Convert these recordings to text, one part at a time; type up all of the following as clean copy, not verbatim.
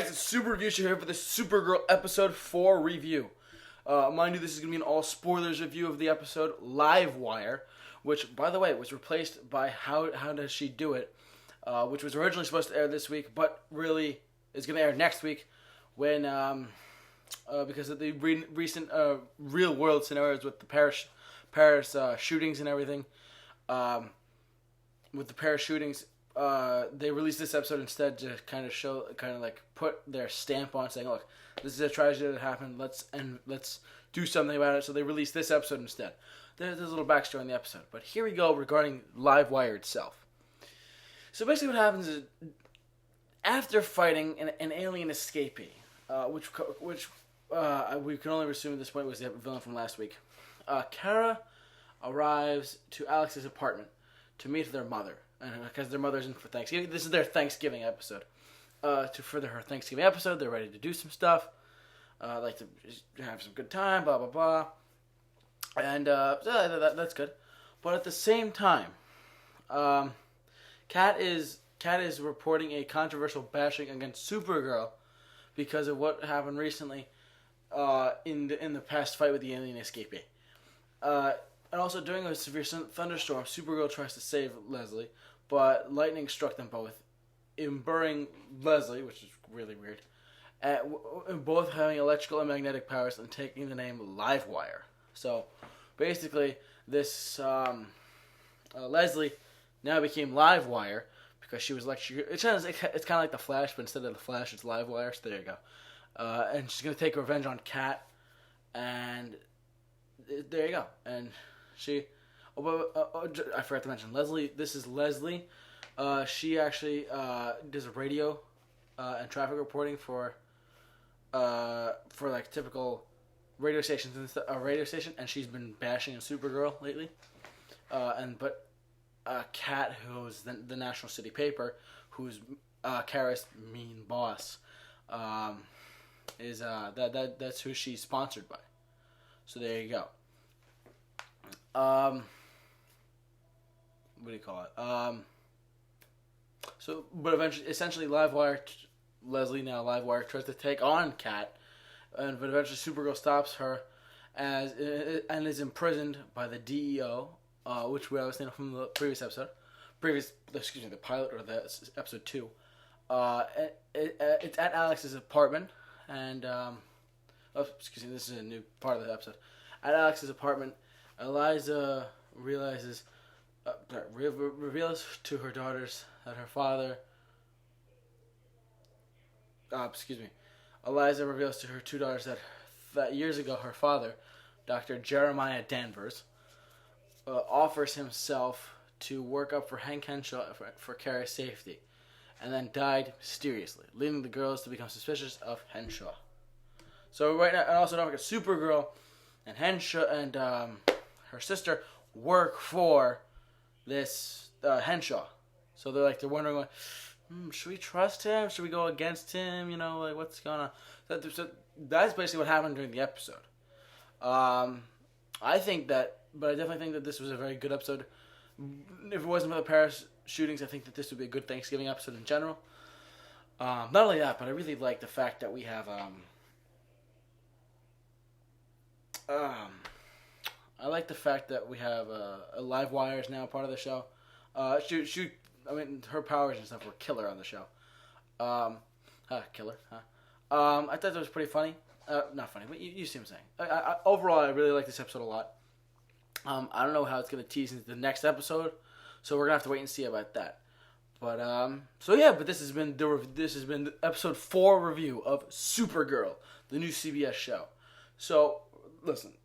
guys, it's Super Review Show here for the SuperGirl episode 4 review. Mind you, this is going to be an all spoilers review of the episode Livewire, which, by the way, was replaced by How Does She Do It, which was originally supposed to air this week, but really is going to air next week when, because of the recent real world scenarios with the Paris shootings and everything. With the Paris shootings, they released this episode instead to kind of like put their stamp on, saying, "Look, this is a tragedy that happened. Let's do something about it." So they released this episode instead. There's a little backstory in the episode, but here we go regarding Livewire itself. So basically, what happens is after fighting an alien escapee, which we can only assume at this point was the villain from last week, Kara arrives to Alex's apartment to meet their mother, and because their mother's in for Thanksgiving. This is their Thanksgiving episode. For her Thanksgiving episode, they're ready to do some stuff, like to have some good time, blah blah blah, and that's good. But at the same time, Kat is reporting a controversial bashing against SuperGirl because of what happened recently in the past fight with the alien escapee. And also, during a severe thunderstorm, Supergirl tries to save Leslie, but lightning struck them both, imbuing Leslie, which is really weird, and both having electrical and magnetic powers and taking the name Livewire. So, basically, this Leslie now became Livewire because she was it's kind of like the Flash, but instead of the Flash, it's Livewire. So there you go. And she's gonna take revenge on Kat, and there you go. And I forgot to mention Leslie. This is Leslie. She actually does radio and traffic reporting for like typical radio stations and she's been bashing Supergirl lately. But Kat, who's the National City Paper, who's Kara's mean boss, is that's who she's sponsored by. So there you go. What do you call it? But essentially, Livewire tries to take on Kat, but eventually Supergirl stops her, and is imprisoned by the DEO, which we always know from the the pilot or the episode 2. It's at Alex's apartment, and this is a new part of the episode. At Alex's apartment, Eliza reveals to her daughters that her father. Eliza reveals to her two daughters that years ago her father, Dr. Jeremiah Danvers, offers himself to work up for Hank Henshaw for Kara's safety, and then died mysteriously, leading the girls to become suspicious of Henshaw. So right now, and also don't forget, Supergirl and Henshaw and her sister work for this Henshaw. So they're wondering, should we trust him? Should we go against him? What's going on? So that's basically what happened during the episode. I definitely think that this was a very good episode. If it wasn't for the Paris shootings, I think that this would be a good Thanksgiving episode in general. Not only that, but I really like the fact that we have I like the fact that we have Livewire is now part of the show. Her powers and stuff were killer on the show. Killer, huh? I thought that was pretty funny. Not funny, but you see what I'm saying. Overall, I really like this episode a lot. I don't know how it's going to tease into the next episode, so we're going to have to wait and see about that. But, but this has been the episode 4 review of SuperGirl, the new CBS show. So, listen,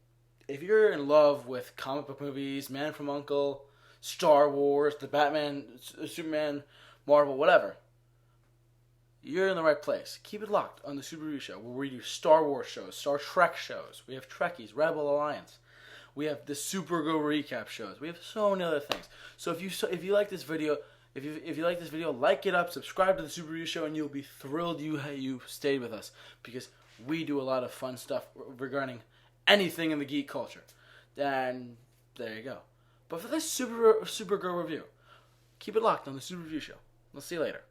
if you're in love with comic book movies, Man from U.N.C.L.E., Star Wars, the Batman, Superman, Marvel, whatever, you're in the right place. Keep it locked on the Super Review Show, where we do Star Wars shows, Star Trek shows. We have Trekkies, Rebel Alliance. We have the Supergirl recap shows. We have so many other things. So if you like this video, if you like this video, like it up, subscribe to the Super Review Show, and you'll be thrilled you stayed with us, because we do a lot of fun stuff regarding anything in the geek culture. And there you go. But for this Supergirl review, keep it locked on the Super Review Show. We'll see you later.